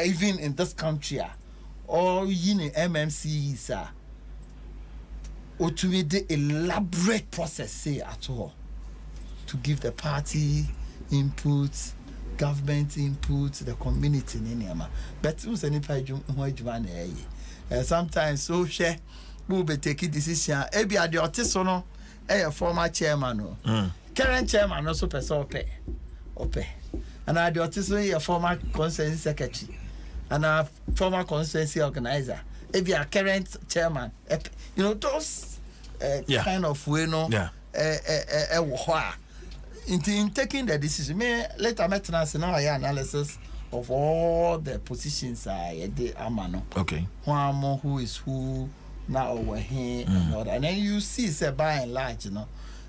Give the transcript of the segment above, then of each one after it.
even in this country, or in MMCs, or to be the elaborate process say at all to give the party inputs, government inputs, the community in Yama. But who's any sometimes so share will be taking decision. Ebi at the artisanal, a former chairman, current chairman also person pay. And I do a former constituency secretary and a former constituency organizer. If you are current chairman, you know those kind of way, no, in taking the decision. Later, now analysis of all the positions I did. Okay. Who is who now over here and all that. And then you see, say by and large, you know,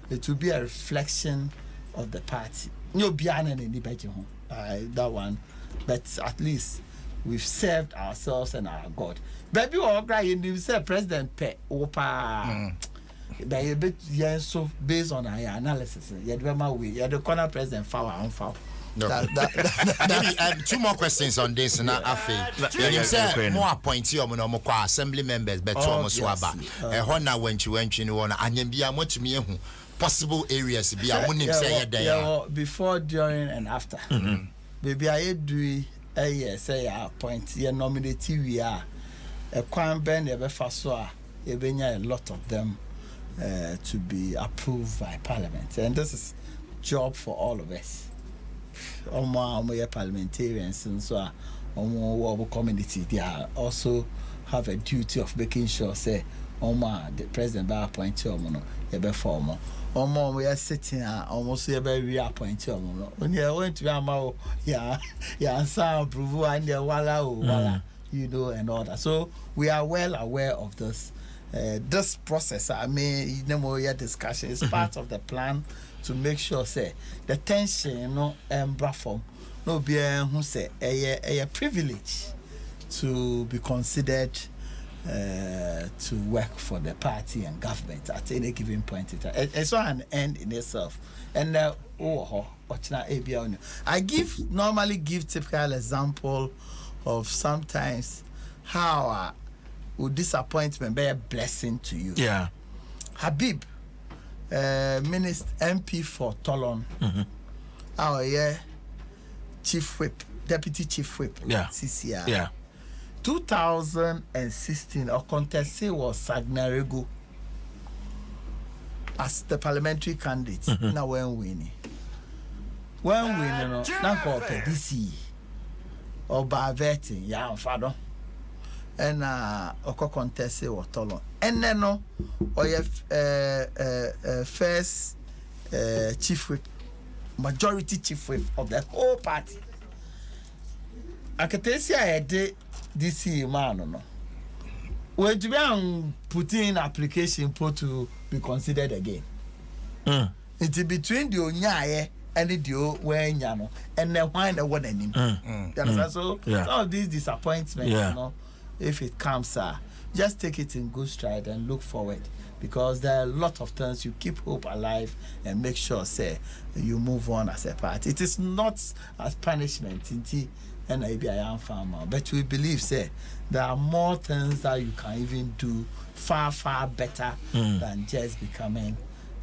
it will be a reflection of the party. No beyond any debate, that one, but at least we've served ourselves and our God. Baby, or crying, you say President Pe Opa. But a bit, so based on our analysis, you the corner President Foul and Foul. Maybe 2 more questions on this now. You say more appointee or more assembly members, but almost waba. Hona when you want, and then be a much me possible areas be a money say there before, during, and after. Baby, I do say appoint your nominate we are a crime band ever fast a lot of them to be approved by Parliament, and this is job for all of us. More parliamentarians and so on community, they also have a duty of making sure say the president by appoint you former. We are sitting almost every reappoint when you went to approve and wala, you know, and all that. So we are well aware of this. This process, discussion is part of the plan to make sure say the tension from no be who say a privilege to be considered to work for the party and government at any given point in time. It's not an end in itself. And I normally give typical example of sometimes how would disappointment be a blessing to you. Yeah. Habib, Minister MP for Tolon, Chief Whip, Deputy Chief Whip, CCR. Yeah. 2016, our contest was Sagnarego as the parliamentary candidate. Now when winning, now called DC or by vetting, Father. And oko contest was Tolon. And then no, or first chief whip, majority chief whip of the whole party. Akatesia had DC man no. When to be putting in application to be considered again. It's between the onyaye and the when yano and then why the one and him. So all of these disappointments, you know. If it comes, just take it in good stride and look forward, because there are a lot of times you keep hope alive and make sure say you move on as a party. It is not as punishment and maybe I am farmer, but we believe say there are more things that you can even do far better than just becoming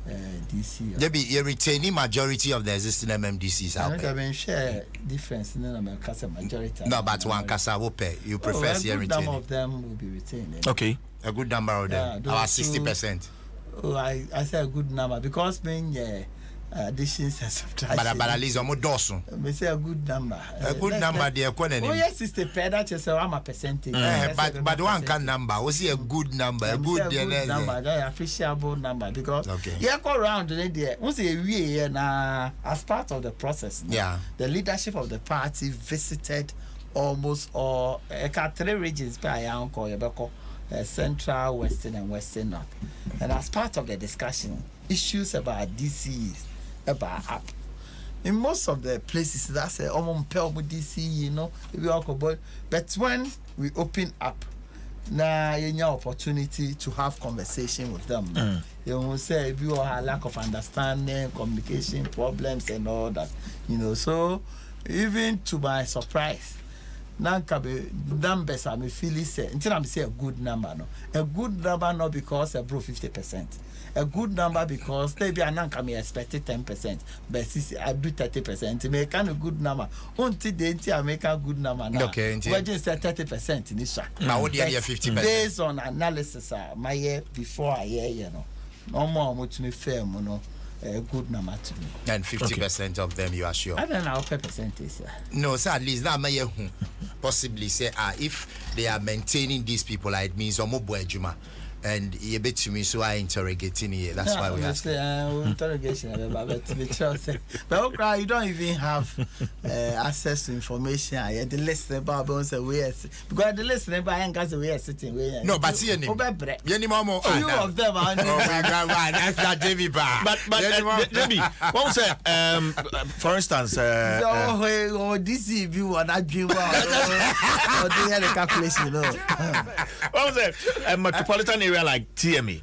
DC. There be a retaining majority of the existing MMDCs out there. I mean, share difference in the majority. No, but one casa will pay. You prefer a good number of them will be retained. Okay, a good number of them. About 60%. Oh, I say a good number because being additions and subtractions. But at least I'm dorsal. Me say a good number. A good number, dear. Oh yes, it's the pair that you say I'm a percentage. But one can number. Was he a good number? A good number. That appreciable number because go around today. Once a year na as part of the process. Yeah. The leadership of the party visited almost all 3 regions by Uncle Yabeko. Central, Western, and Western North, and as part of the discussion, issues about DCs, about app. In most of the places, that's a DC, you know, but when we open up, now you have opportunity to have conversation with them. You will say if you have lack of understanding, communication problems, and all that, you know. So even to my surprise, nanka be numbers am feel say until I'm say a good number no. A good number not because I bro 50%. A good number because maybe I nanka me expected 10%, but I do 30%. Me kind of good number. Until the I make a good number now. Okay, we just say 30% in this one. Now what do you 50%? Based on analysis, my year before a year, you know, no more much me fair, you know. A good number to me. And 50% of them, you are sure? I don't know what percentage, sir. No, sir, at least that may possibly say, if they are maintaining these people, it means Juma. And you bet to me, so I interrogating here. That's why we ask. Interrogation, but you don't even have access to information. The listener about because the listener by and guys we are sitting where. No, but see any. Few of them are. Oh my God, that's not David Bar. But Debbie, what was it? For instance, this view or that view or they had a calculation. What was it? Metropolitan area like TME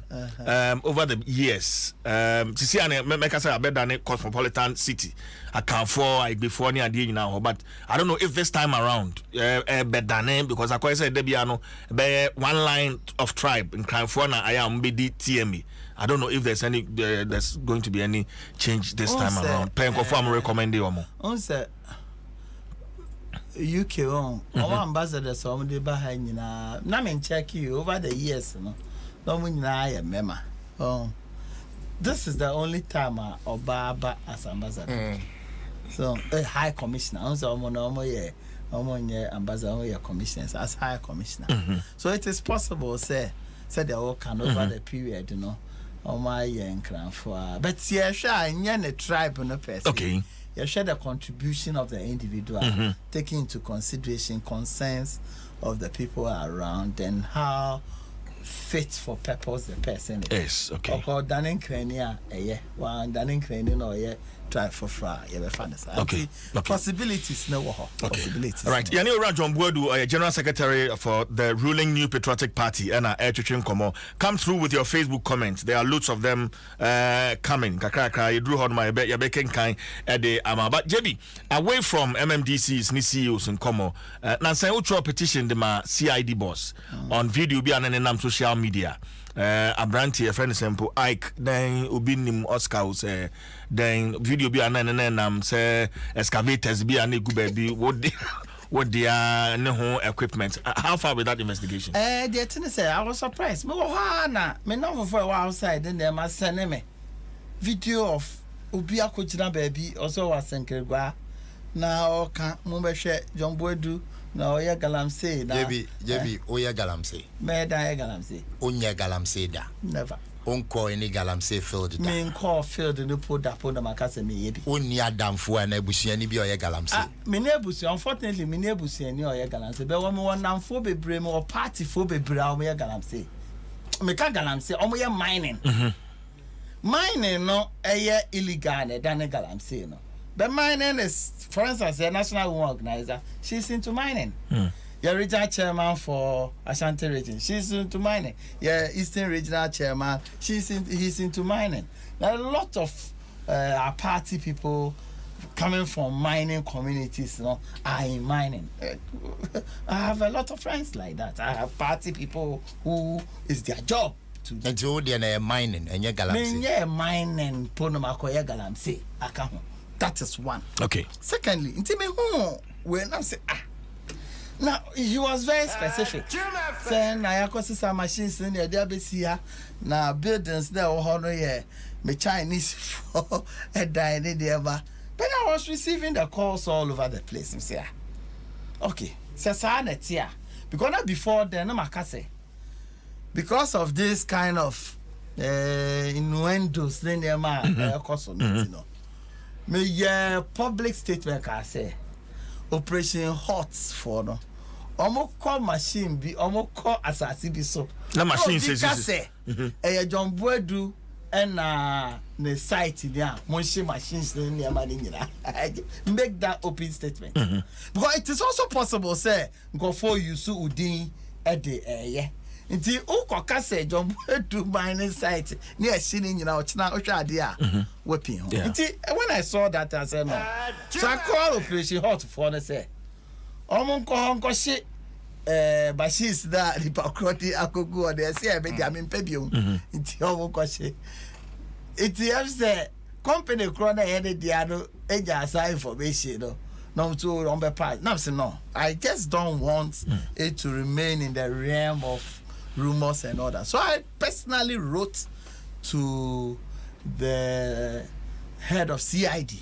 over the years. To see make us a better than a cosmopolitan city. I can't for before any idea now, but I don't know if this time around better than because I quite said Debiano be one line of tribe in California. I am BD TME. I don't know if there's any there's going to be any change this time around. Pen confirm recommend you more. UK on our ambassadors some dey behind na me check you over the years no mun na ya mema. This is the only time Obaba as ambassador. So a high commissioner also omo ambassador commissioners as high commissioner. So it is possible say they all can over the period, you know. But yeah, sure, tribe no person. Okay. You share the contribution of the individual, taking into consideration concerns of the people around and how fit for purpose the person is. Yes, okay. Or Danning Crania, one Danning Crania or try for fry, okay. Possibilities, no possibilities. All right. Yani Ora John Boadu, General Secretary for the ruling New Patriotic Party, and Erchichin Komo, come through with your Facebook comments. There are loads of them coming. Kakaka, you drew on my bet, Yabekin kind at the Ama. But JB, away from MMDC's CEOs in Komo, Nancy Ultra petition the CID boss on video be on social media. Abranti a friend sample Ike then ubinim Oscars then video be an say excavators be an baby what they are no equipment. How far with that investigation? The thing say I was surprised. Me no for a while outside then they must send me video of Obi akochina baby also was Senkegwa now can mumbe John Boadu no oya galamsey da JB oya galamsey me da ya galamsey onya galamsey da never onko any galamsey field da me call field no put that on makase me yebi oni adamfo na ebusia ni bi oya galamsey me na ebusia unfortunately me na ebusia ni oya galamsey be wo me wonamfo bebre me or party fo bebre a oya galamsey me ka galamsey omo ye mining mining no illegal na da na galamsey no. The mining is, for instance, a national women organizer. She's into mining. Your regional chairman for Ashanti region, she's into mining. Your Eastern regional chairman, he's into mining. There are a lot of our party people coming from mining communities, you know, are in mining. I have a lot of friends like that. I have party people who is their job to. And so they are mining and you galamsey. Yeah, mining. Ponomako ya galamsey. Akaho. That is one. Okay. Secondly, when I say now he was very specific. Saying I got machines in there be here now buildings there honor here me Chinese for a dining there but I was receiving the calls all over the place. Say okay, here because not before then no makase because of this kind of innuendos then there you know. Me public statement can say Operation Hots for no. Omo call machine be omo call asasi be so. Na machine say John Boadu and the site there monshi machines near money make that open statement. Because it is also possible say go for you so udin at the nti ukoka say John Boadu mining site near shini nyina ochina ohwade a weapon ho nti when I saw that I said no so I call Operation Hot for no say Onko she bashis da hypocrite akogu or they say be dia me pebio nti onko she it has the company crowd headed the other age information no to on be part now say no I just don't want it to remain in the realm of rumors and all that. So I personally wrote to the head of CID.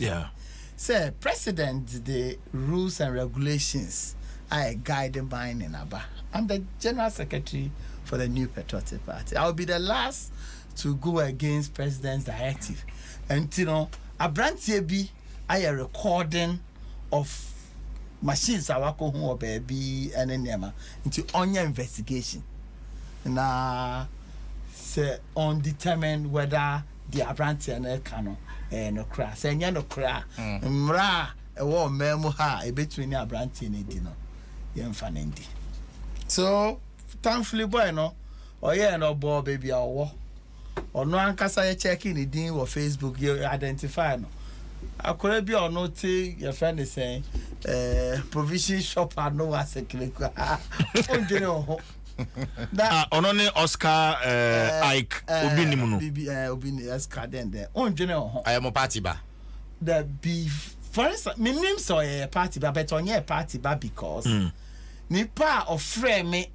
Say, President, the rules and regulations are a guiding line in Aba. I'm the General Secretary for the New Patriotic Party. I'll be the last to go against President's directive. And you know, a brand TB, I a recording of machines awako hu baby and then into onion investigation. Na say undetermined whether the abranti and cano no cra say nya no cra mra e wo memu ha e between abranti and dino yemfa nendi. So thankfully boy no oye no boy baby awo ono ankasa ye checking the din wo Facebook you identify no akore bi ono ti your friend is saying provision shop no was a click onjene ho onone Oscar Ike obinimu no obini Oscar den there onjene ho I am a party ba the beef for instance me name so a party ba but onye party ba because nipa of frame me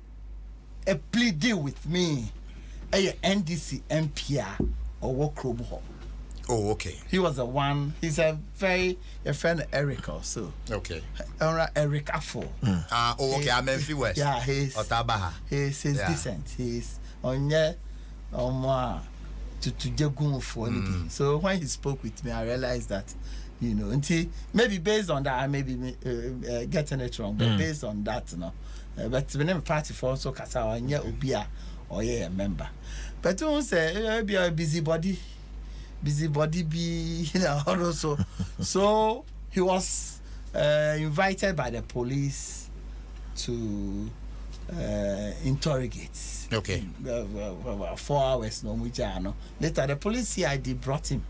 a plea deal with me a NDC MPR or work club. Oh, okay. He was the one. He's a friend Eric also. Okay. Eric Afo. Oh, okay. I'm in West. Yeah, he's Otabaha. He's decent. He's on to jagun for anything. So when he spoke with me, I realized that, you know, until maybe based on that, I may be getting it wrong, but based on that, you know. But the name party for also Kasawa and Ubia or a member. But don't say be a busybody be, you know, also. So he was invited by the police to interrogate. Okay. 4 hours no mujano. Later the police CID brought him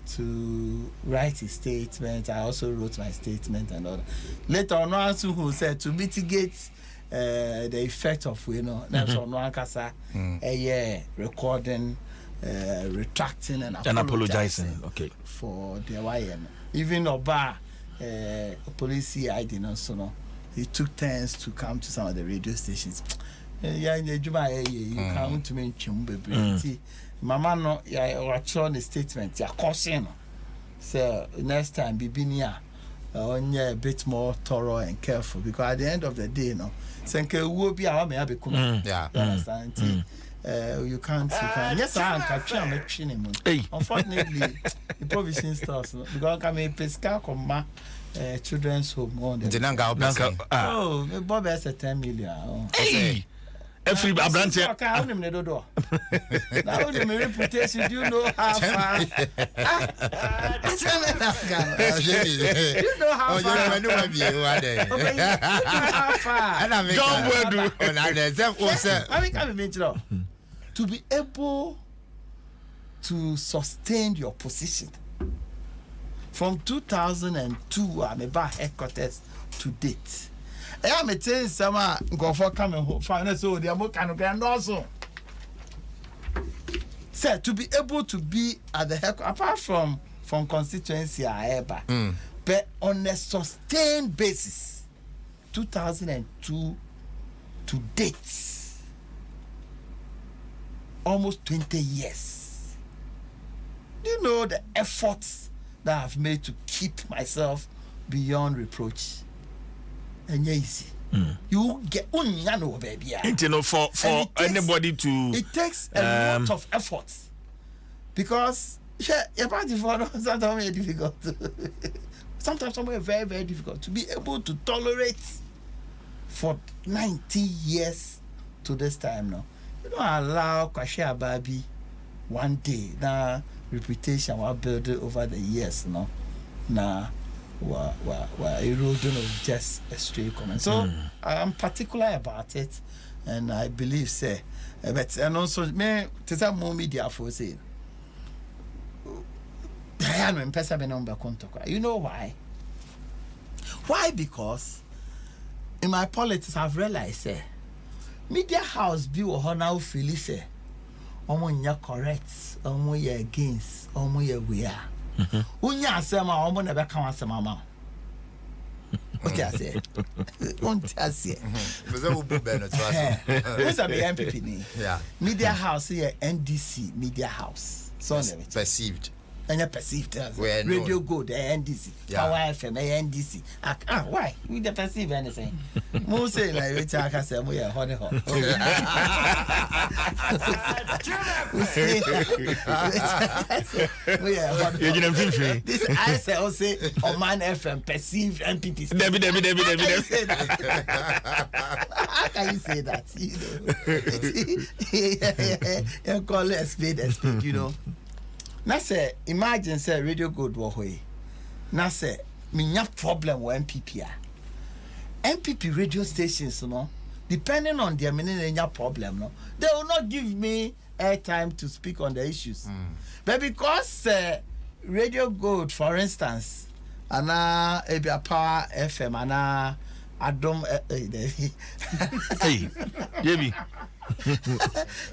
to write his statement. I also wrote my statement and all that. Later on, also who said to mitigate the effect of that's on Wankasa recording, retracting and apologizing. Okay. For the YN. Even Oba police CID also no. He took turns to come to some of the radio stations. Yeah, in the Juba, you come to me, Chumbe. Mama, no, yeah, watch on the statement. Yeah, caution. So next time, be near, a bit more thorough and careful because at the end of the day, no, Senke will be our may be coming. Yeah, understand? You can't. Yes, I am capturing a chin. Unfortunately, the provision stores because I mean, Pesca, children's home on the oh, Bob has a 10 million. Hey, every abranti. Okay, I don't know the door. Now, the reputation, do you know how far? You know how far? You know how far? And I'm John Boadu. I think I'm mentioned to be able to sustain your position. From 2002, I'm about headquarters to date. I am telling someone go for coming home. So they are more kind of grand also. Sir, to be able to be at the headquarters, apart from constituency, but on a sustained basis, 2002 to date, almost 20 years. Do you know the efforts that I've made to keep myself beyond reproach? And easy. You get baby. You know, for anybody to it takes a lot of effort because sometimes very difficult. Sometimes very, very difficult to be able to tolerate for 90 years to this time now. You don't allow Kwashe Ababi one day now reputation will build over the years, no. Now, erosion of just a stray comment. So I'm particular about it, and I believe, say, but and also me to some more media for saying, I am in person number contact. You know why? Why? Because in my politics, I've realized, media house be or now feel say, you're correct, you're against, we are. Unya sema, never come as a mama. Okay, I say. Won't I say? Who's a NPP? Yeah. Media house here, NDC Media House. So perceived. And you perceived as Radio Good, NDC. Power FM, NDC. Why? We don't perceive anything. Most say like which I can say we are honey hot. We are honey. This I say also Oman FM perceived NPP. How can you say that? You know, you call it a spade, you know. Now say, imagine say Radio Good wo hoy. Now say, me nya problem with NPP. NPP radio stations, no, depending on their meaning, problem, no, they will not give me airtime to speak on the issues. But because Radio Good, for instance, ana Ebia Power FM, ana Adom, hey, Jamie.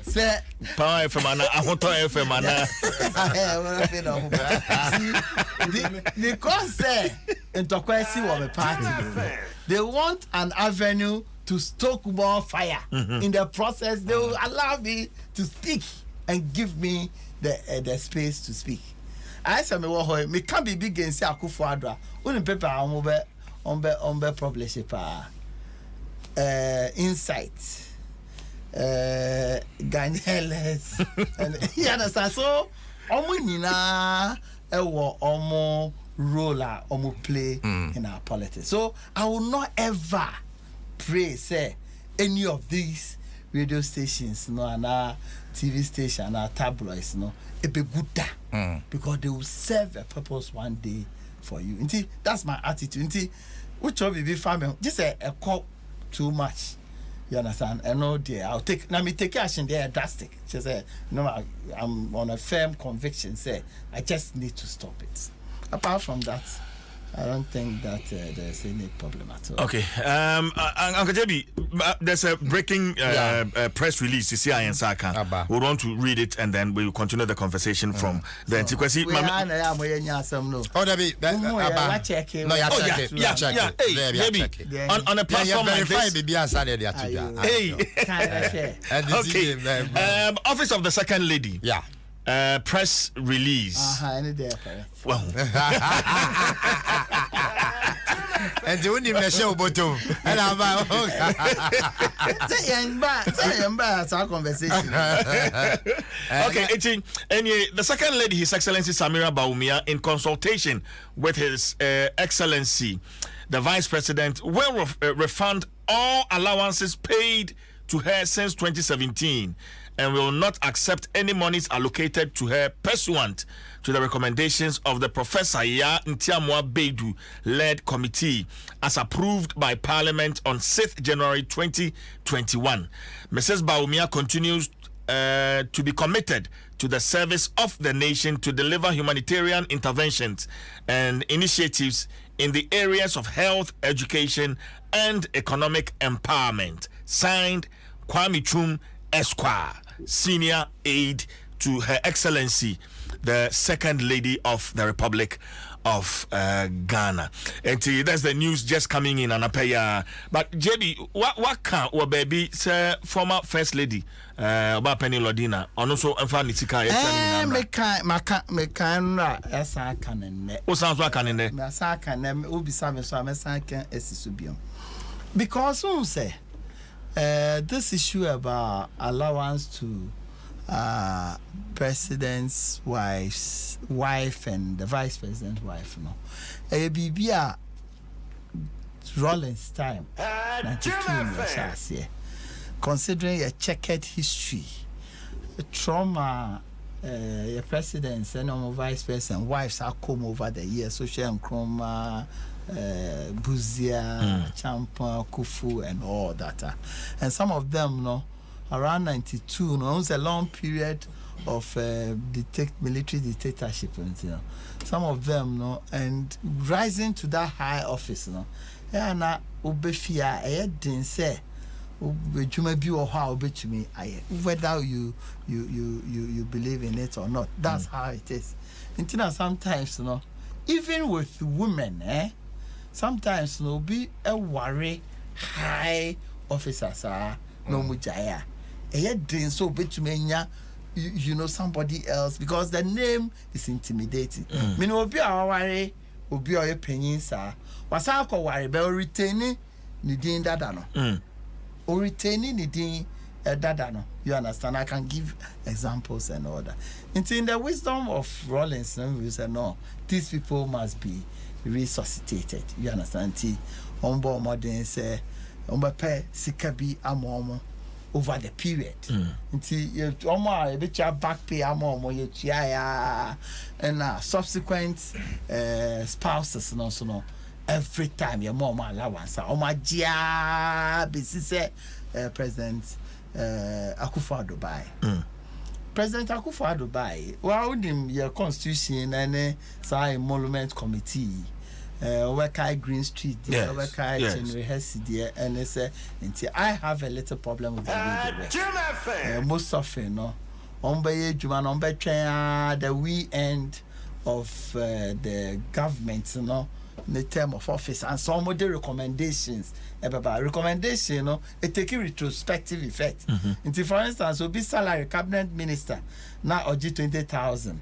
Say Power FM ana Ahoto FM ana. Because Ntokwesi was a party, they want an avenue to stoke more fire. In the process, they will allow me to speak and give me the space to speak. I say me can't be big and say Akufo-Addo. Only paper on publish insight. Ghanaians and you understand, so nina omo role omo play in our politics. So I will not ever pray say any of these radio stations, no, and our TV station, our tabloids, no, it be good because they will serve a purpose one day for you. Indeed, that's my attitude. Indeed, which will be family just a call too much. You understand? And no, dear, I'll take. Now me take action there drastic. She said, "No, I'm on a firm conviction. Say, I just need to stop it." Apart from that, I don't think that there's any problem at all. Okay, Uncle JB, there's a breaking press release. You see, I and Saka. We want to read it and then we will continue the conversation from the antiquity. Oh, check it. No, check it. On a platform like this. Hey. Okay. Office of the Second Lady. Yeah. Press release. Well. And the only measure bottom. And I'm our conversation. Okay, the Second Lady, His Excellency Samira Bawumia, in consultation with His Excellency, the Vice President, will refund all allowances paid to her since 2017 and will not accept any monies allocated to her pursuant to the recommendations of the Professor Ya Ntiamwa Boadu led committee as approved by Parliament on 6th January 2021. Mrs. Bawumia continues to be committed to the service of the nation to deliver humanitarian interventions and initiatives in the areas of health, education, and economic empowerment. Signed, Kwame Chum Esquire, Senior Aide to Her Excellency, the Second Lady of the Republic of Ghana. And that's the news just coming in, Anapaya. But JB, what can or baby say former First Lady about Penny Lodina and also Anthony Tika? Because who say this issue about allowance to president's wife and the vice president's wife, no, Bibia Rollins time, 92 years, yeah. Considering a checkered history, trauma, your presidents and vice president wives are come over the years, social and chroma. Buzia, Champa, Kufu, and all that. And some of them, no, around 92, no, it was a long period of military dictatorship, you know. Some of them, no, and rising to that high office, no, and obefia den say obedwuma bi wo ha obetumi aye whether you believe in it or not. That's how it is. Until sometimes even with women sometimes be a worry high officers no mujaya den so betumi nya somebody else because the name is intimidating. Me no obi aware obi oye penyin sa wasa akọ ware be retain ni din dada no or retaining ni din dada no. You understand? I can give examples and all that. In the wisdom of Rollins, we say no, these people must be resuscitated. You understand? Ombo modern say ombo pe sikabi amomo over the period. Until omo a bit back pay amomo ye chia and subsequent spouses no every time your mom allowance omo jia be say President Akufo-Addo bai. President Akufo-Addo bai. Well, your constitution and emolument committee. Wekai Green Street, Wekai General Hesse, and they say, I have a little problem with the way. Most often, the we end of the government, the term of office, and some of the recommendations. Recommendation, it take a retrospective effect. For instance, will be salary cabinet minister now OG 20,000.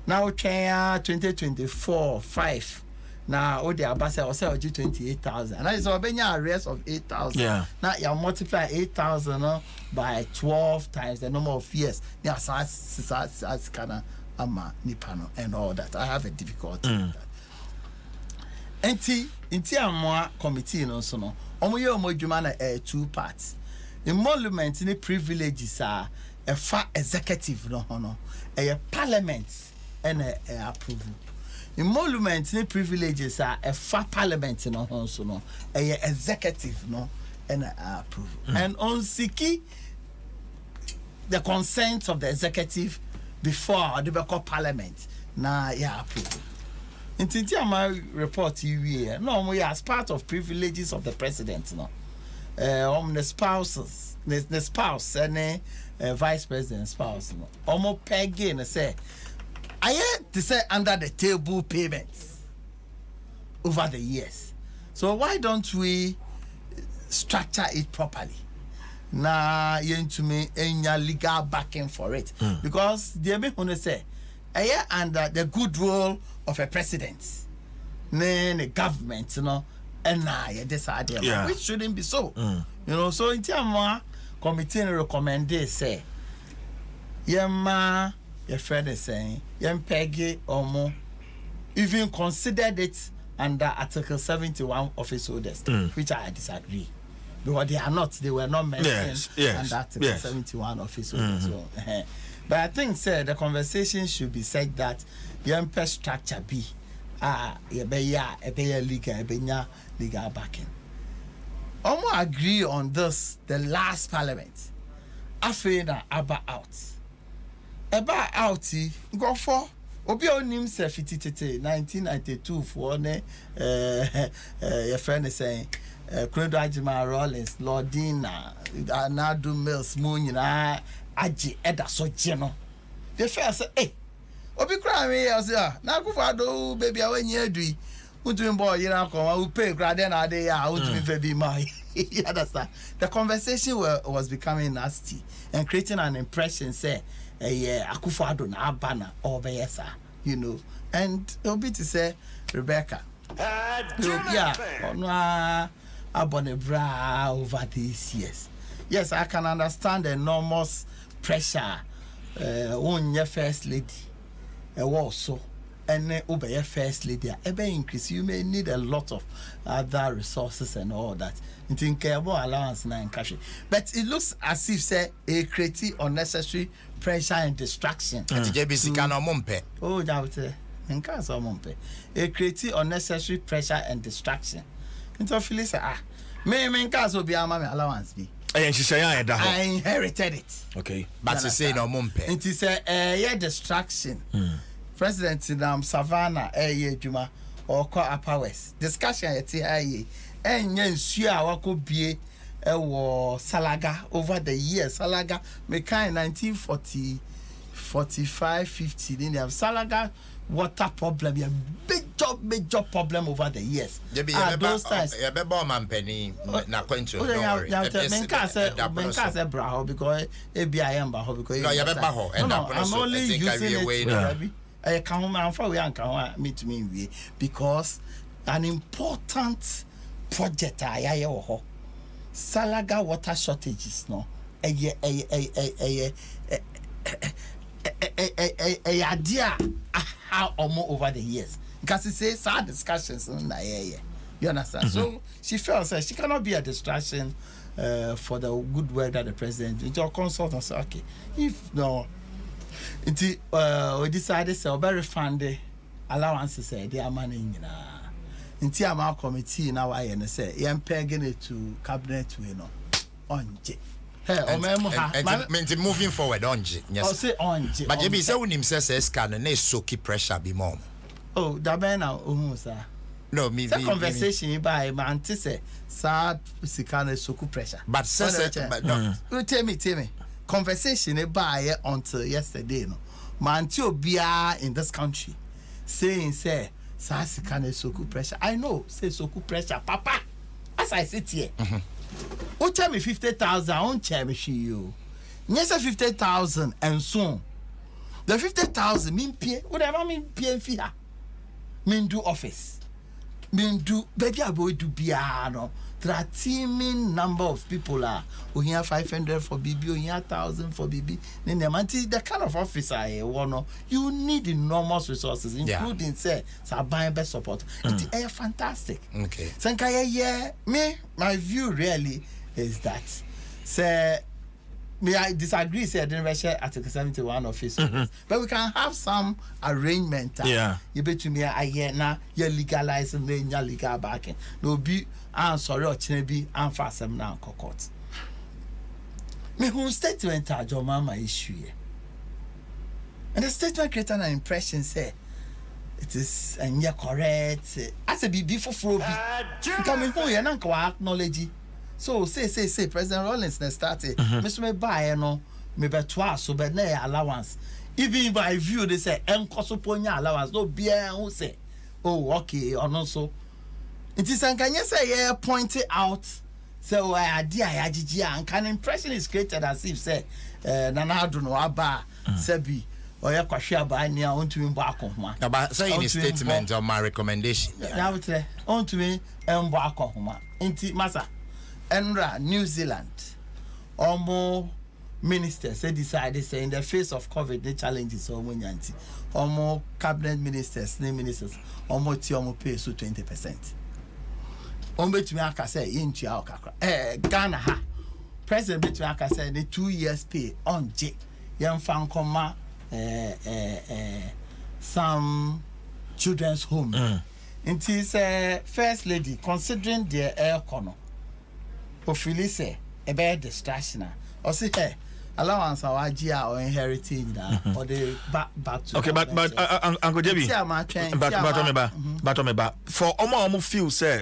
Now 2024 5. Now, the Abasa was 28,000. And that is a arrest of 8,000. Yeah. Now, you multiply 8,000 by 12 times the number of years. Yeah, kana ama nipano and all that. I have a difficulty with that. Inti amwa committee no so no. Omo ye omo dwuma na 2 parts. Emolument ni privileges are a fa executive no. A parliament and a approval. Emolument ni privileges are a fa parliament no so no. A executive no and approval. And on siki the consent of the executive before the parliament na ya approval. In my report here, no, we are as part of privileges of the president, the spouses, the spouse and vice president spouse, almost peggy and say, I had to say under the table payments over the years. So why don't we structure it properly? Now, you to me any legal backing for it because they may want to say, under the good role of a president, then the government, and this idea, which shouldn't be so. So in terms of committee recommended say, your friend is saying, Peggy or even considered it under Article 71 office holders, which I disagree. Because they were not mentioned under Article 71 office holders. But I think, sir, the conversation should be said that your structure be legal backing. Almost agree on this, the last parliament. After about out, go for Obi onim se fititete 1992 for your friend is saying Credo Ajima Rollins, Lordina, Adom Mills, Moon, Aji Eda so geno. The first say, hey, Obi cry me, I say, now go for do baby, I when you do. Who doing boy, you know, come, who pay graden a day, I would be very my. You understand? The conversation was becoming nasty and creating an impression, say, Akufo-Addo na banner over yesa, and Obi to say, Rebecca, Abonebra over these years. Yes, I can understand the enormous pressure on your first lady, also, and over your first lady, increase. You may need a lot of other resources and all that. You think about allowance and cash, but it looks as if say a creative unnecessary pressure and distraction. Oh, a creative unnecessary pressure and distraction. Into Phyllis say me case will be a mammy allowance be. I inherited it. Okay, but you say no mumpe. It is a distraction. President Savannah Juma or call Upper West discussion at enye nsuo a wako bie ewo Salaga over the years. Salaga me kind 1940 45 50 then they have Salaga water problem, a major problem over the years. Those times ya beba man penny na kwento don't worry. Menka say braho because ABIM braho because no ya beba ho and I'm only using it. I can't man for we anka me to me because an important project I ho Salaga water shortages no a idea how almost over the years because it says sad discussions you understand. So she felt that she cannot be a distraction for the good work that the president did. Your consultant said okay, if no we decided to refund the allowances they are managing until our committee now I say I'm pegging it to cabinet we know on and moving forward on yes but you be say when him says scan and soaky pressure be mom oh that man now sir no me the conversation by man to say sad scan soaky pressure but says but no tell me conversation by until yesterday no man to be in this country saying say sad scan soaky pressure I know say soaky pressure papa as I sit here o tell me 50,000 on tell me you yes 50,000 and soon the 50,000 mean pay whatever mean pay fear mean do office mean do baby I boy do piano there are teeming number of people are we have 500 for BB we have 1,000 for BB then the kind of officer I want you need enormous resources including say buying best support it is fantastic okay so me my view really is that say me I disagree say I didn't share Article 71 of his but we can have some arrangement you bet me I hear now you legalize and then you legal backing no be sorry or chinebi and fast them now court me who statement your mama issue and the statement created an impression say it is and you're correct as a BB for coming home you not acknowledge so say President Rawlings na started Mr. me buy no me be twice so be na allowance even by view they say enkoso ponya allowance no bia who say oh okay or no so it is an can you say yeah point it out so idea agigi and can impression is created as if say nana aduno aba sebi or ya kwahwe aba nia ontumi mbo akohoma about say in a statement of my recommendation ya wotre ontumi mbo akohoma enti masa enra New Zealand omo ministers they decided say in the face of COVID the challenges omo nyanti omo cabinet ministers omo ti omo pay so 20%. Between aka say intua okakra Ghana ha president between aka say the 2 years pay on J yemfa nkoma some children's home it is first lady considering their air corner ofili say a bad distraction or say hey allowance our GR or inheriting or the back to okay but Uncle Debbie but for omo feel say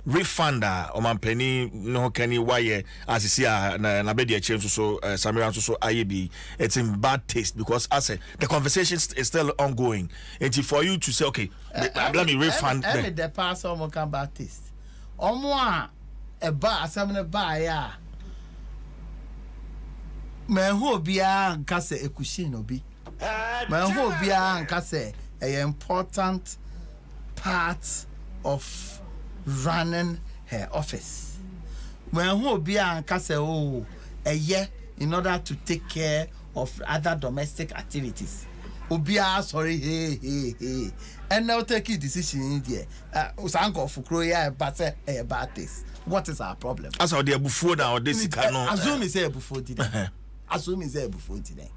refunder o man penny no kenny why as you see na be the change so Samira so IAB it's in bad taste because as the conversation is still ongoing and for you to say okay let me refund the pass o can bad taste omo a bar samina ba ya me ho bia nka se ekushi no bi me ho bia nka se a important part of running her office. When who be and say oh a year in order to take care of other domestic activities. Obia sorry hey and now take a decision in there. Usanko fukroya but a bad taste. What is our problem? As how they before now this canon. Assume is there before today. Assume is there before today.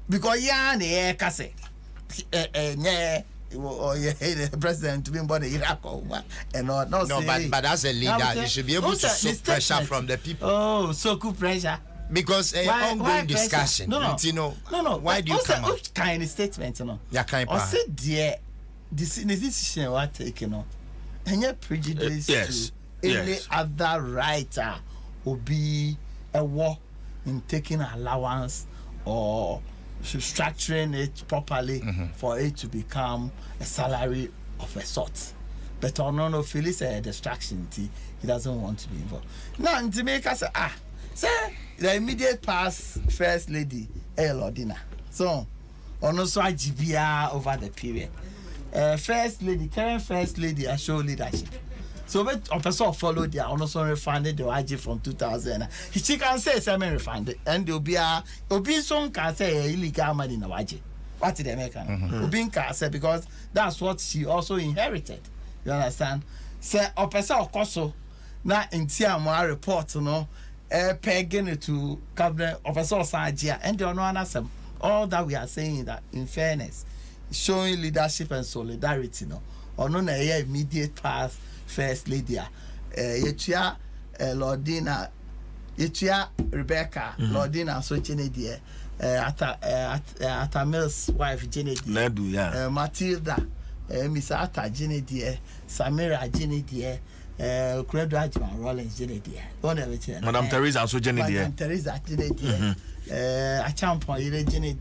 Because ya ne kase the president to be born in Iraq and not no but as a leader you should be able to soak pressure from the people. Oh, so cool pressure because ongoing discussion no why do you come out what kind of statement yeah kind or say dear this decision what take and you're prejudice yes any other writer will be a war in taking allowance or structuring it properly for it to become a salary of a sort. But no, feel it's a distraction. He doesn't want to be involved. Now, to make us say the immediate past first lady, Lordina. So, also GBR over the period. First lady, current first lady, I show leadership. So, but a person follow their also refunded the YG from 2000. She can say semi refunded, and there'll be some can say illegal money in the YG. What did they make? Ubin can say because that's what she also inherited. You understand? Say a person of course so now in Tiamwa report, pegging it to cabinet officer Sajia, and there are no answer. All that we are saying is that in fairness, showing leadership and solidarity, or no immediate past first lady, Yetia Lordina, Yetia Rebecca, Lordina, so Jenny, Atta Mills' wife Jenny, Matilda, Miss Atta Jenny, Samira Jenny, Credo Ajman Rollins Jenny, Madame Teresa also Jenny, Madame Teresa Jenny, a champion Jenny,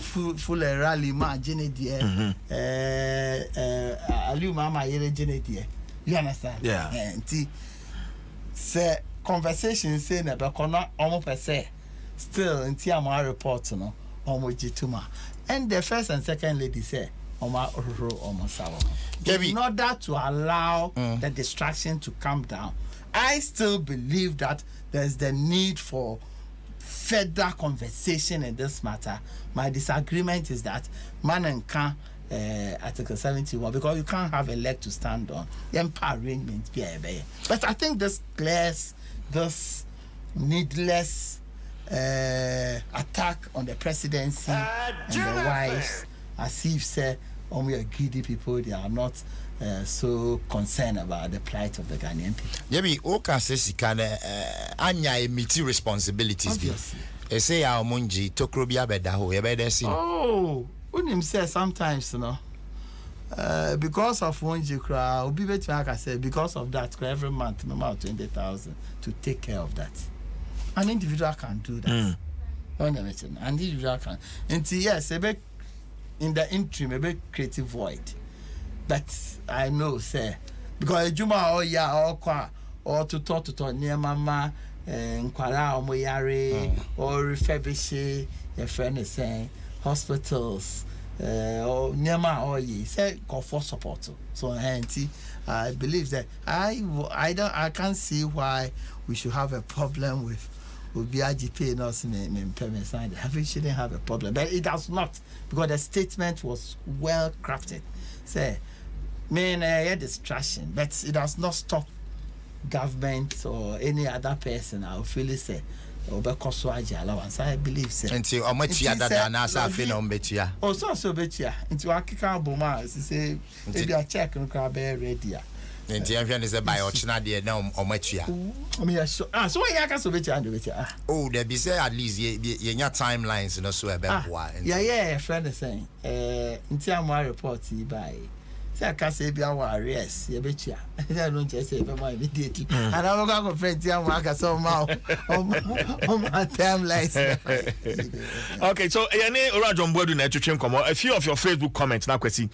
full rally ma Jenny, Aliu Mama Jenny, you understand? Yeah. And say conversation saying about corner almost per se still in Tiama report almost jituma, and the first and second lady say in order to allow the distraction to come down. I still believe that there's the need for further conversation in this matter. My disagreement is that man and can Article 71 because you can't have a leg to stand on. Arrangement, but I think this clears this needless attack on the presidency and the wives, as if say we are greedy people. They are not so concerned about the plight of the Ghanaian people. Maybe Oka says he can anya meet responsibilities. Obviously. Say our munji tokrobia bedaho yebede. Oh, when him say sometimes because of munji cry, obi betu aka say because of that every month number 20,000 to take care of that. An individual can do that. An individual can. And yes, in the interim, a bit creative void. But I know, say, because Juma or ya or kwa or to talk near mama and kwara or moyare or refurbish your friend is saying hospitals or near my or ye say call for support. So I believe that I can't see why we should have a problem with BIGP and us in permanent sign. We shouldn't have a problem, but it does not because the statement was well crafted. Say, distraction, but it does not stop government or any other person. I feel say allowance. I believe so. Until how much ya that na sa fe no betia. Oh, so betia. Into akika boma say maybe a check no ka be ready. Nti anhwe ne say by ochina de na omatua. So why ya ka so betia and betia. Oh, there be say at least ye nya timelines no so e be boa. Yeah, friend is saying nti amwa report by I can't say be our arrest. You bet you. I don't just say be my immediately. And I'm going to friend you mark somehow on my timelines. Okay, so any Adom Boadu na etwetwem komo. A few of your Facebook comments na kwesi.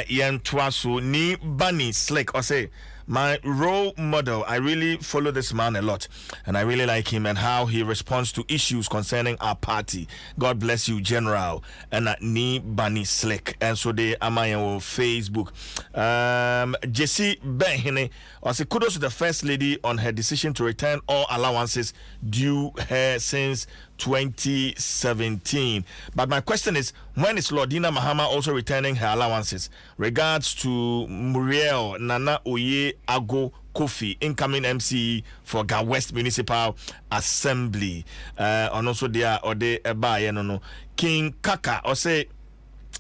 Yen twaso ni Bunny Slick or say my role model. I really follow this man a lot, and I really like him and how he responds to issues concerning our party. God bless you, General. And ni Bunny Slick. And so they am on Facebook. Jesse Benhine also kudos to the First Lady on her decision to return all allowances due her since 2017. But my question is, when is Lordina Mahama also returning her allowances? Regards to Muriel Nana Oye Ago Kofi, incoming MC for Ga West Municipal Assembly. And also there or they no King Kaka or say,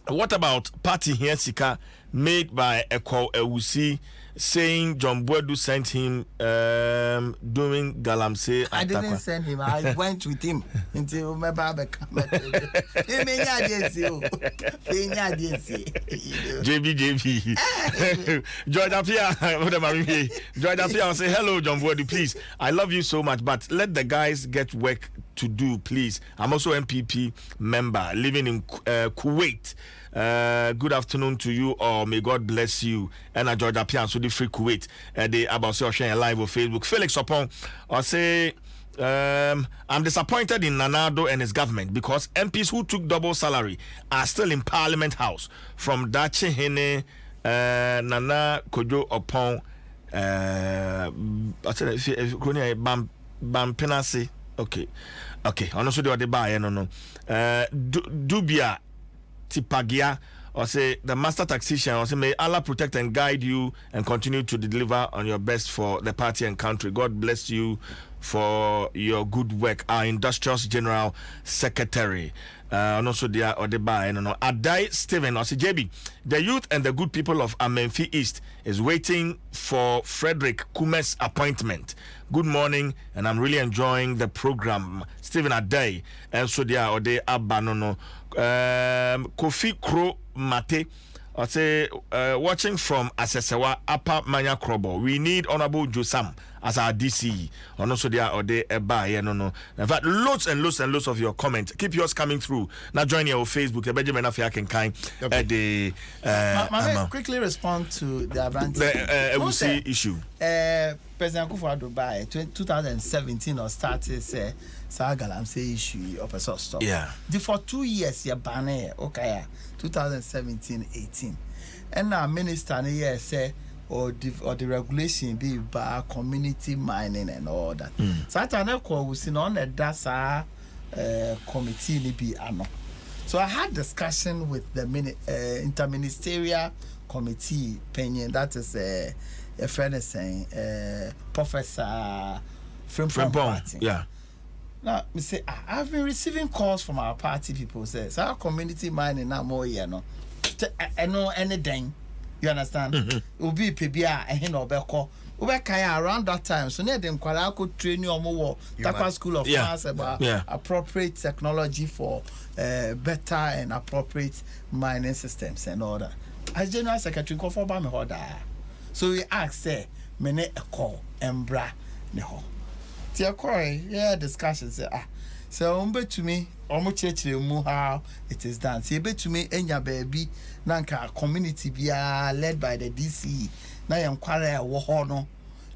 what about party here Sika made by Eko Ewusi saying John Boadu sent him doing Galamsey. I didn't send him. I went with him until my Baba come. JB. George Apia. George Apia will say, hello, John Boadu, please. I love you so much, but let the guys get work to do, please. I'm also NPP member living in Kuwait. Good afternoon to you, or may God bless you. And I George Apia, so the free Kuwait. They about sharing live on Facebook. Felix Opon, I say, I'm disappointed in Nanado and his government because MPs who took double salary are still in Parliament House. From Dachi Hene, Nana Kojo Opon, I said, Bam Penasi. Okay. Honestly, they are the buy. No. Dubia Tipagia, or say the master taxation, or say may Allah protect and guide you and continue to deliver on your best for the party and country. God bless you for your good work. Our Industrious General Secretary. And also they are the buy. No. Adai Stephen, or say JB, the youth and the good people of Amenfi East is waiting for Frederick Kume's appointment. Good morning, and I'm really enjoying the program. Stephen Adai, and so they are Abanono. Kofi Kro Mate, I say, watching from Asesewa Upper Manya Krobo. We need Honorable Josam as our DC. And also they are Eba, no. In fact, loads and loads of your comments. Keep yours coming through. Now join your Facebook. The Benjamin Afia can kind at the quickly respond to the advantage. The issue. President Kufuor by 2017 or started say Galamsey issue of a source stop. Yeah. For 2 years, you ban okay, 2017-18, and now minister here say or the regulation be by community mining and all that. So I don't know we see on the DASA committee ni be ano. So I had discussion with the interministerial committee opinion. That is a friend is saying Professor Frimpong. Yeah. Now, me say I've been receiving calls from our party people say so our community mining now more you know. I know anything. You understand? Ubi PBA and no beko. Ubekaya around that time. So near them kwala could train you more Takwa School of Finance about appropriate technology for better and appropriate mining systems and all that. As General Secretary call for me order. So we asked say mene a call embra neho. Tia koi discussion say so umbe to me mu how it is done. Say be to me enya baby nanka community bia led by the DC na yam kware wo ho no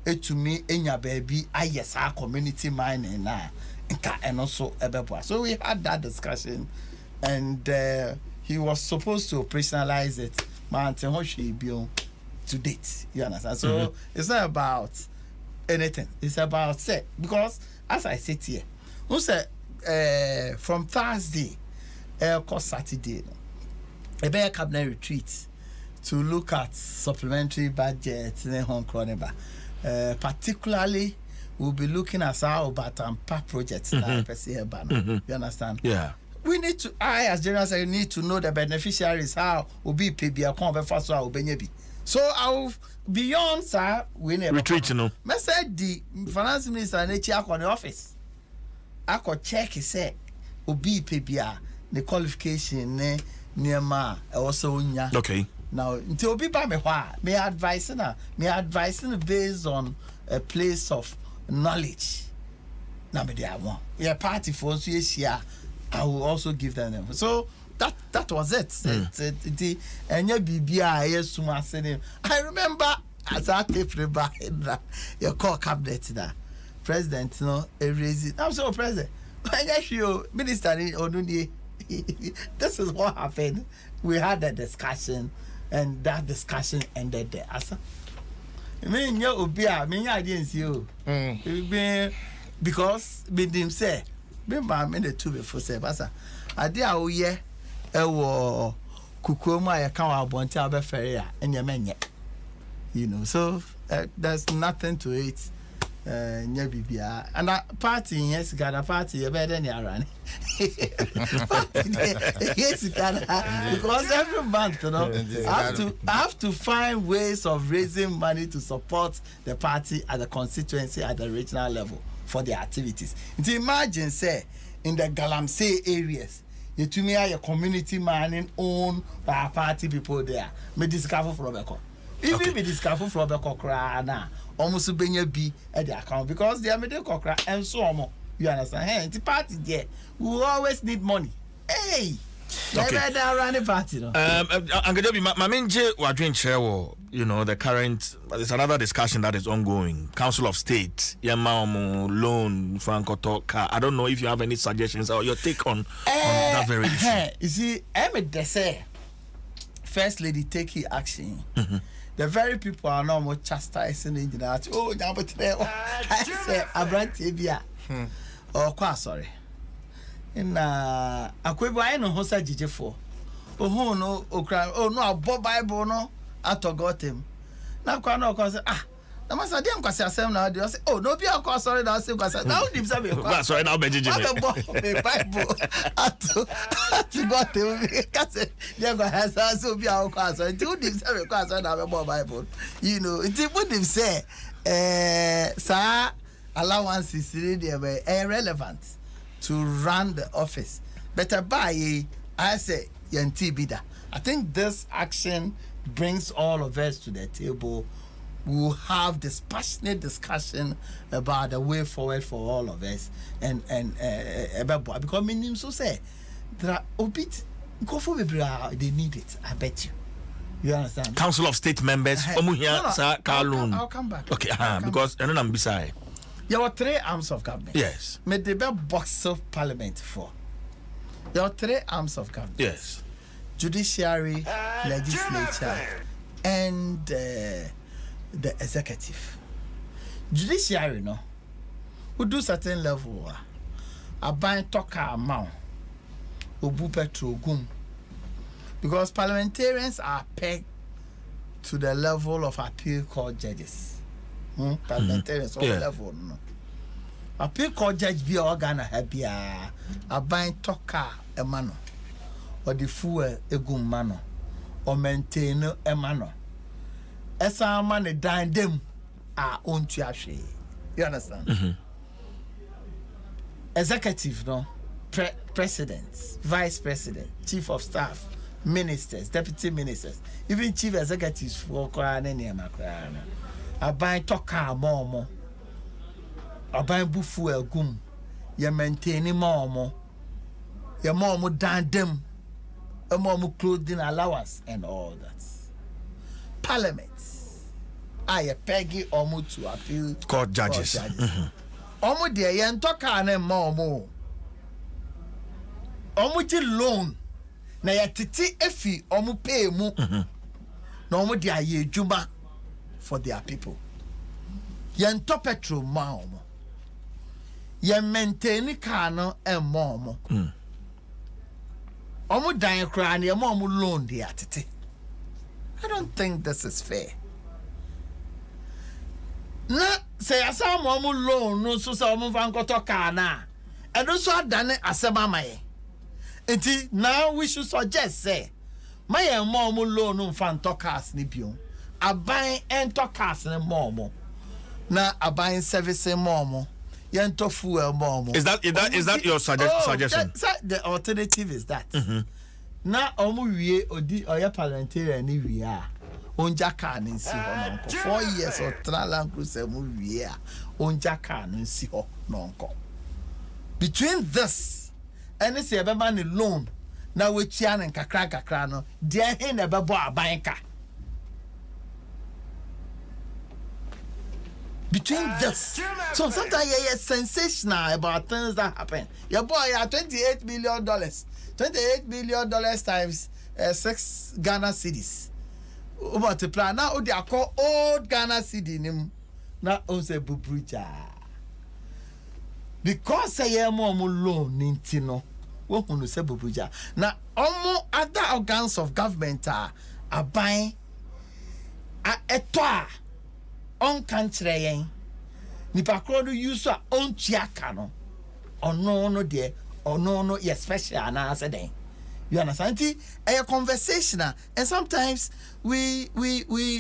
to me enya baby ayesa community mining na nka eno so ebeboa. So we had that discussion and he was supposed to operationalize it mountain hoshi bio to date. You understand? So it's not about anything. It's about say because as I sit here, who said from Thursday, Saturday, a bear cabinet retreat to look at supplementary budgets in home croneba. Particularly, we'll be looking at our Batampa projects. You understand? Yeah. We need to. I, as General Secretary, need to know the beneficiaries. How will be PBA come first so So I'll beyond sir we never retreat no. Me said the finance minister na chi akọ the office. Akọ check say obi PBA the qualification ne niema also nya. Okay. Now until obi ba me hwa me advising based on a place of knowledge. Na me dey one. Yeah party for so here I will also give them. So that was it. I remember as I tape by your core cabinet that president raised I'm so president. Minister this is what happened. We had a discussion and that discussion ended there. Me I didn't see you. Because me them say me the two before say basa ade a woye ewo kukuomu a yeka wa abonte abefere a enye menye you know so there's nothing to it Nyabibia and a party yes got a party better than run. Yes because every month I have to find ways of raising money to support the party at the constituency at the regional level for their activities. Imagine say in the Galamsey areas you to me your community manning own by party people there me discover from Rebecca. Even me discover from Rebecca now. Almost benya be at the account because they are made cockra and so on. You understand? Hey, the party there, we always need money. Hey, never run a party. No. I'm gonna be my main J. We're doing chair. You know the current. There's another discussion that is ongoing. Council of State, Yamamu loan, Franco talk. I don't know if you have any suggestions or your take on that very issue. You see, Emma say, First Lady take action. The very people are now more chastising in that. Oh, I say, Abrantibia. Oh, quite sorry. In I know who said Jijefo. Oh, no, oh, no, Bob Bible, no, I got him. Now, because I must have done because I said, now, I say, oh, no, be a cause, sorry, now, because now, that's right, now, Benjamin. Bible. I got him because never has also be our cause. I do this every cause and have a Bible. You know, it wouldn't say, sir, allowance is really irrelevant to run the office. Better buy, I say, Yanti Bida. I think this action brings all of us to the table. We'll have this passionate discussion about the way forward for all of us and about because meaning so say there are a bit go for they need it. I bet you. You understand? Council of State members. I'll come back. Okay, because I don't know beside. There were 3 arms of government. Yes. Made the box of parliament for. There are 3 arms of government. Yes. Judiciary, legislature, and the executive. Judiciary, no, we do certain level. A buy talker amount, obu petrol gum, because parliamentarians are pegged to the level of appeal court judges. Parliamentarians all level, no. Appeal court judge be organ happy. A buy talker a mano, or the fuel a gum mano, or maintain a mano. Esa man dine them are own to actually. You understand? Executive, no, presidents, vice president, chief of staff, ministers, deputy ministers, even chief executives for Korana near Macrana. I buy toka momo. I buy bufu el gum. You maintain momo. Your momo dine them. A momo clothing allowance and all that. Parliament. I peggy almost to appeal court judges. Almost there, you talk on them more. Almost loan. Na ya titi efi almost pay mu. No almost there ye juma for their people. Yen top petrol ma omo. Yen maintain car no and more. Almost dying crying, your mom loan the titi. I don't think this is fair. Na say asa mo loan no so say mo fan koto car na e do so adane asema maye enti now we should suggest say maye mo loan no fan to cars ni bio aban ento cars ni mo na aban service mo yento fuel mo is that your suggestion? The alternative is that na omo wie odi oya parliamentarian ni wie a onja car ni si ho nonko 4 years or tralan cruise mu wie a onja car ni si ho nonko between this and say ebe man loan na we tia na kakra no de he na ebe bo aban ka between this so sometimes you're sensational about things that happen your boy $28 million $28 million times 6 Ghana cedis. Multiply now they are called old Ghana cedi nim na on say bubruja because say mo loan ninti no we hunu say bubruja na omo other organs of government are aban a eto a on kan kire yen nipa kro no use a ontua no ono de ono no special na say den. You understand? A conversation, and sometimes we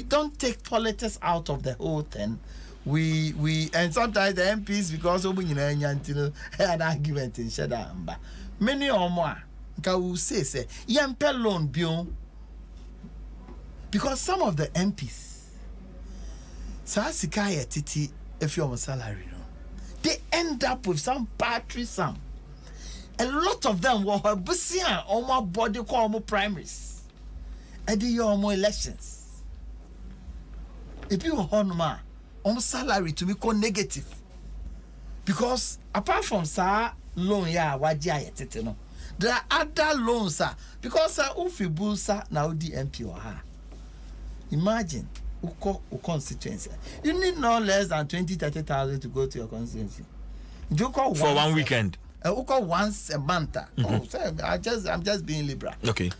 don't take politics out of the whole thing. We and sometimes the MPs because an argument in Shadamba. Many or more can say yampe loan bill because some of the MPs Sasikaya Titi if you're on salary, they end up with some battery sum. A lot of them were her busy on my body call more primaries. And the more elections. If you honor on salary to be negative. Because apart from sa loan wajia there are other loans because ufi bulsa now the MP or her. Imagine uko constituency. You need no less than 20,000-30,000 to go to your constituency. For one weekend. Once a month. Oh, so I'm just being liberal. Okay.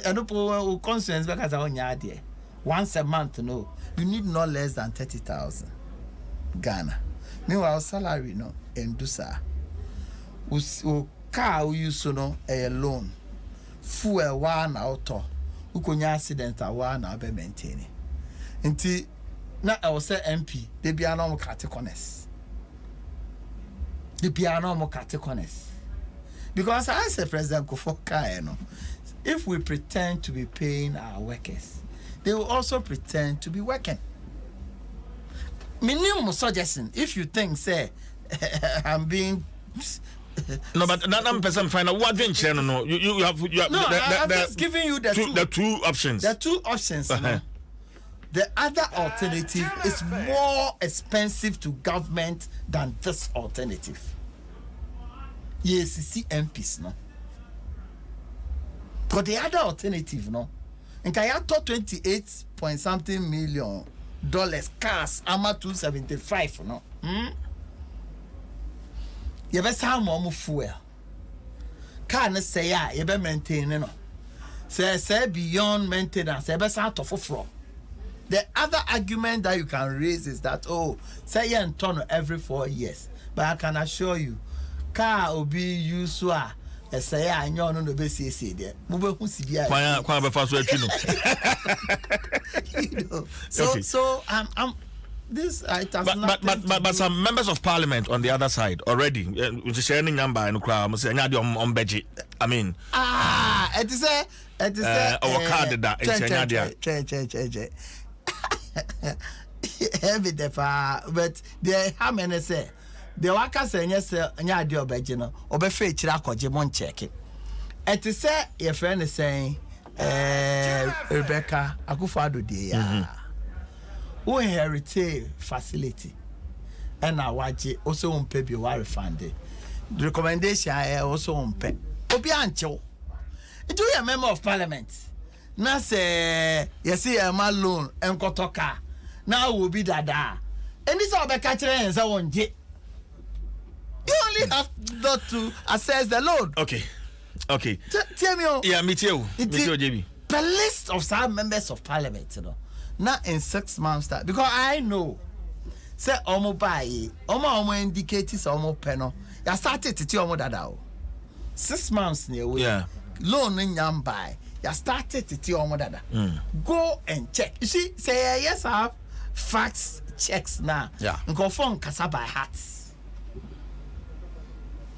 I don't put concerns because I own idea. Once a month, no. You need no less than 30,000 Ghana. Meanwhile, salary no endusa. Car we use no a loan. Fuel one auto. Ukonya accident a one na be maintain. Nti na I was say MP. They be anom categories. The piano more categories. Because I say President Kufuor, if we pretend to be paying our workers, they will also pretend to be working. Minimum suggestion, if you think, say, I'm being no, but that person find out what venture no. You have no, I'm just giving you the two options. The two options. The other alternative is more expensive to government than this alternative. Yes, see MPs, no. But the other alternative, no. And Kaya to 28 point something million cash, ama 275, no. You better have more fuel. Can't say you better maintain, no. Say beyond maintenance, you better out of floor. The other argument that you can raise is that say you turn every 4 years, but I can assure you, car will be used to say I know no be say there. So I'm this but some members of parliament on the other side already sharing number and on budget. I mean it is our card that but they how many say the workers say yes nya ade obeje no obefa ekira akoje mon check it is say your friend is saying Rebecca Akufo-Addo dey ya who inherited facility and awaje also on pay be refund the recommendation also on pay obi ancho do you a member of parliament na say you see a man loan enkotoka now will be dada and this all be catch and say wonje you only have not to assess the loan. Okay tell me yeah me too JB the list of some members of parliament, you know, not in 6 months time because I know say omo buy omo indicators omo peno ya started to omo dada 6 months near yeah loan in yam buy ya started to omo dada go and check. You see say yes I have facts checks now go phone kasa by hearts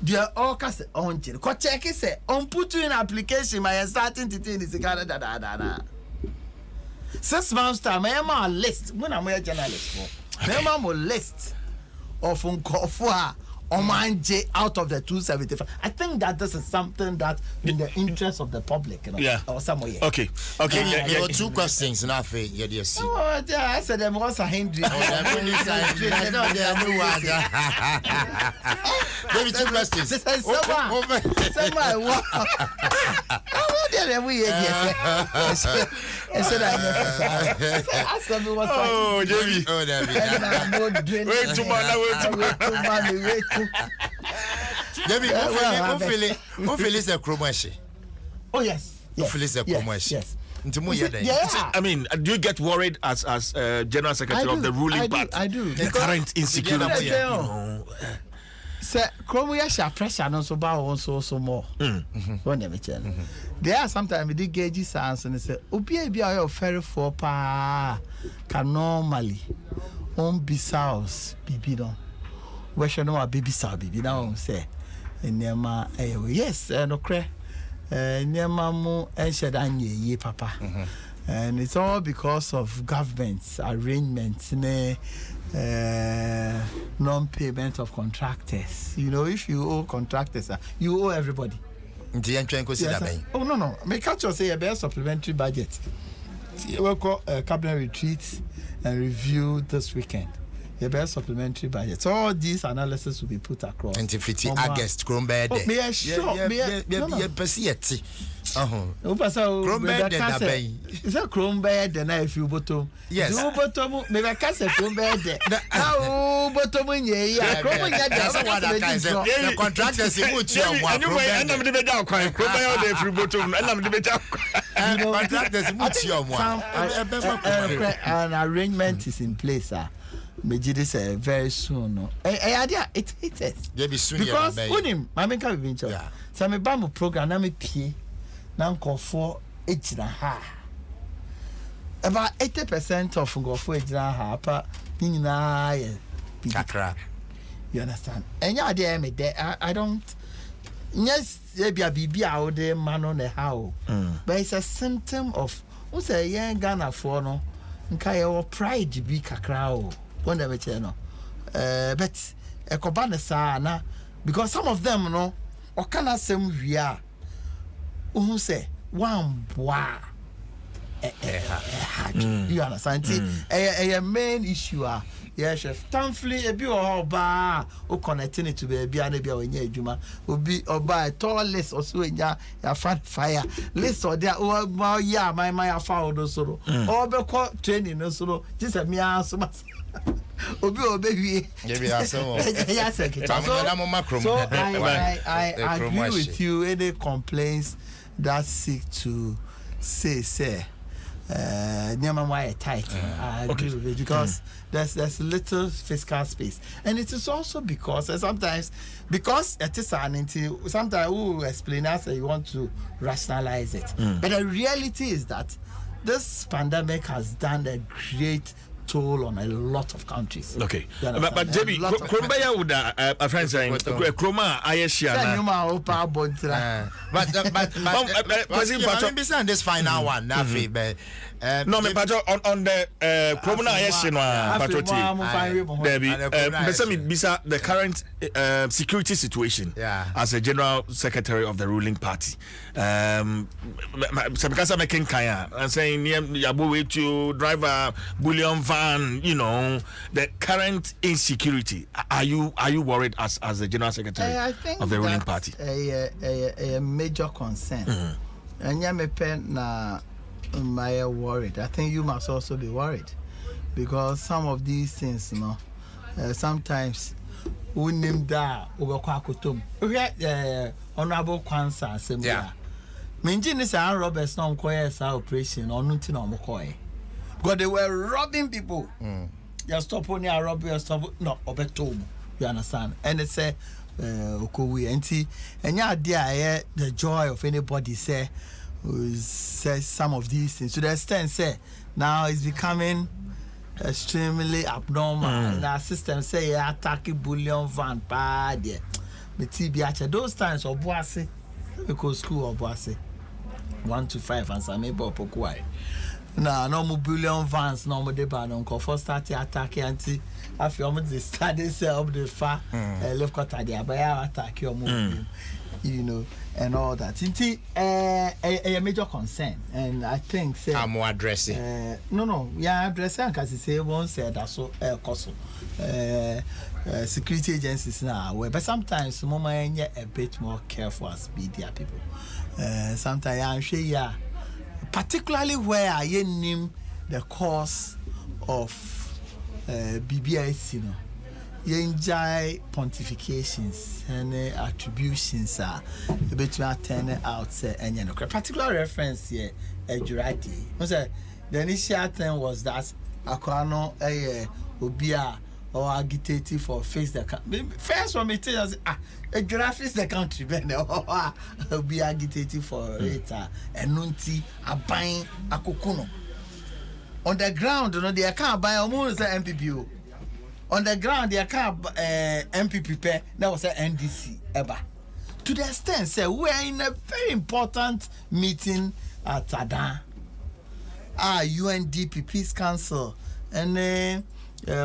they are all cast on check ko check say on put you in application my starting to in is da 6 months time I am a list when I'm a journalist for I am a list of unkofu on manje out of the 275. I think that this is something that in the interest of the public, you know, yeah, or somewhere. Okay. There were 2 questions now for yes. Oh, yeah, I said them was a Henry. Maybe 2 questions. Oh, Jamie. Wait too much. Debbie, who feel is a chromashi? Oh yes. Who feel is a chromashi? Yes. I mean, do you get worried as General Secretary of the ruling party? I do. The current insecurity, you know. Sir, Chromia pressure no so about so more. There are sometimes they gauge sounds and they say, Ubia be our ferry for pa can normally be south, bibi no. Where should no baby south, bibi now say. And Nema, yes, no cray. Nema mo and shed ye papa. And it's all because of government's arrangements, non-payment of contractors. You know, if you owe contractors, you owe everybody. Oh no. Make sure say a better supplementary budget. We'll call cabinet retreat and review this weekend. A better supplementary budget. So all these analysis will be put across. 2050 August, Chromebed. Oh, me sure. Chromebed is a Chromebed and if you bottom. Yes. You bottom, maybe I can't say Chromebed. Now, bottom in ye, that's what I can say. The contractors in which you are. Anyway, and I'm the better crying. Chromebed every bottom, and I'm the better. Contractors in which you are. An arrangement is in place, sir. Mejidi say very soon. No, it is. Because unim, I mean, can be venture. So me bamu program na me pie. Na nkofo ejina ha. About 80% of nkofo ejina ha pa nyina ye kakra. You understand? Enya dey me there. I don't. Yes, there be a bibi out there man on the how. But it's a symptom of who say young Ghana for no. Nka your pride be kakra o. But na because some of them no or can asem wia who say one boy you understand a main issue yes chef thankfully a bi o ba o connecting it to be an bia when adwuma obi oba tallest or so nya ya fire list or there o ya my foul do so or be call training no so just me so Obi wie. So I agree with you. Any complaints that seek to say Nyama tight. I agree with it because there's little fiscal space, and it is also because sometimes it is sometimes we will explain as you want to rationalize it, but the reality is that this pandemic has done a great toll on a lot of countries. Okay, but JB, Kromba would a friend saying Kroma Ayesha. But this final one, no, me pato on the Kroma Ayesha Bisa the current security situation as a general secretary of the ruling party. Sabikasa making kaya and saying Yabu way to drive a bullion van, you know, the current insecurity. Are you worried as the general secretary of the ruling party? A major concern. And my worried. I think you must also be worried because some of these things, you know, sometimes we name that over Kwakutum. Honorable Kwanzaa assembly. Minjin is a robbers non coyes operation or nothing on McCoy. Because they were robbing people. You stop on your robbery, stop no obetom. You understand? And it's a Okowi and yeah, dear, the joy of anybody say some of these things to the extent say now it's becoming extremely abnormal. And our system say attacking bullion van bad. The TB those times of Boase because school of Boase 1 to 5 and some maybe Pokwai. Now no more bullion vans, no more debate on first start attacking anti. I feel the study up the far left quarter there, but I attack your move, you know, and all that. It's a major concern, and I think say I'm more addressing. No, addressing because it's say one said that's so security agencies now, but sometimes mama a bit more careful as media people. Sometimes I'm sure particularly where I name the cause of BBIC, yenjai pontifications and attributions are a bit to turn out and particular reference here Ejuradi. The initial thing was that Akwano Obia or agitated for face the country. First one, me tell us, a giraffe is the country, then be agitated for it, a nunti, a buying, a cocono. On the ground, you know, they can't buy almost an NPP. On the ground, they can't NPP pay, that was an NDC ever. To the extent, say, we are in a very important meeting at Adom. UNDP Peace Council and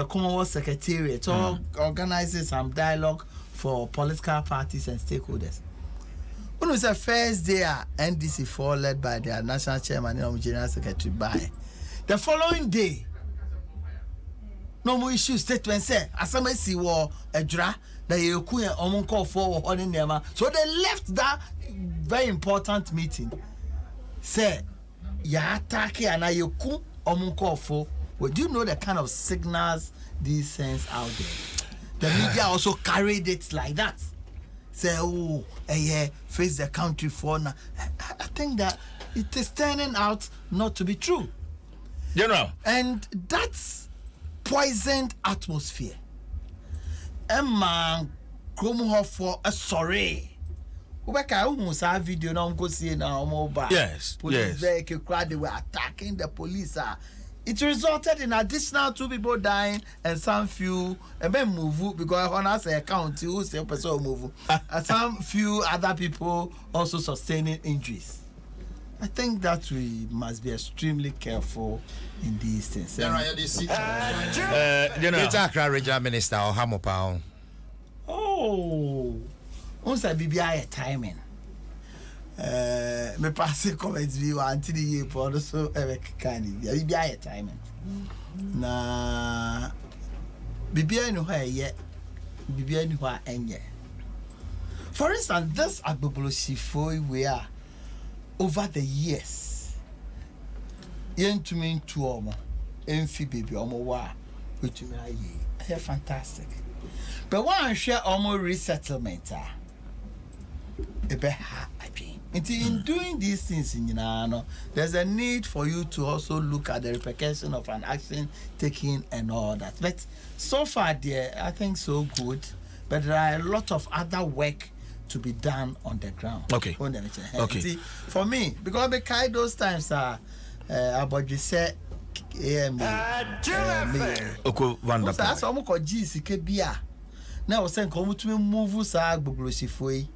Commonwealth Secretariat organizes some dialogue for political parties and stakeholders. When it was the first day NDC4 led by their national chairman and general secretary by the following day, no more issue statement say asamesi war a dra that you could call for on in them. So they left that very important meeting. Say ya attack and you could call for. Well, do you know the kind of signals these sends out there? The media also carried it like that. Say, oh, yeah, face the country for now. I think that it is turning out not to be true. General. And that's poisoned atmosphere. Emma Kromuho for a sorry. Ubeka video now go see now mobile. Yes. Police vehicle crowd, they were attacking the police. It resulted in additional 2 people dying and some few and then move because on us account who say person move and some few other people also sustaining injuries. I think that we must be extremely careful in these things. Regional Minister or Hamopa. Oh, once I be timing. Me pass comments view until the year for so kind of be a timing. Na bibia no ha ye bibia ni ho enye. For instance, this agbobolosifo we are over the years yentumi to omo emfi baby omo wa wetumi aye fantastic. But one share omo resettlement ebe ha adwen. In doing these things, there's a need for you to also look at the repercussion of an action taken and all that. But so far, dear, I think so good. But there are a lot of other work to be done on the ground. Okay. Okay. See, for me, because the kind those times are about you say, Oko Vanda. That's almost called GCK. Now, I was saying, come to me move sa gbogbo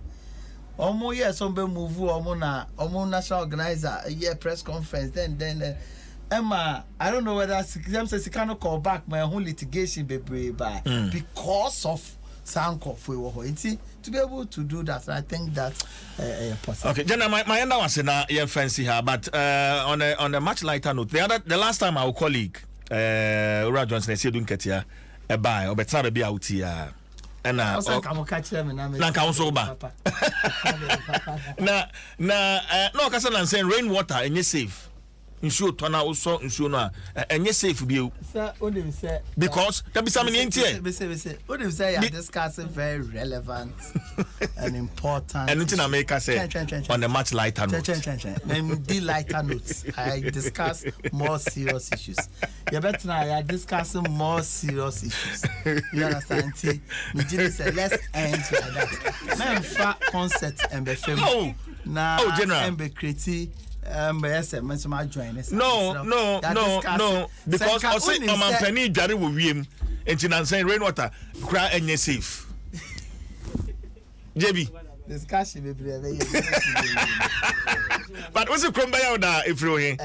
Omo yes, some move omo national organizer press conference. Then Emma, I don't know whether them says she cannot call back my whole litigation by because of Sanko for to be able to do that. I think that's possible. Okay, Jenna, my end was in a fancy here, but on a much lighter note, the last time our colleague Ura Johnson said don't get here a buy or better be out here. And I catch them and I'm no, Casan saying rainwater and you safe. Ensure turn out also ensure na and you safe be because there be something in here. What do you say? You're discussing very relevant and important. And nothing America say on a much lighter note. The lighter notes. I discuss more serious issues. You better now. You're discussing more serious issues. You understand? Me just say let's end like that. Man, fat concept and be famous. Oh, now general. And be creative. Yes, no. Because I say my penny jari will win. And I'm saying rainwater cry and you safe. JB. Discussion be brave. But what's the crumb by out if you're here?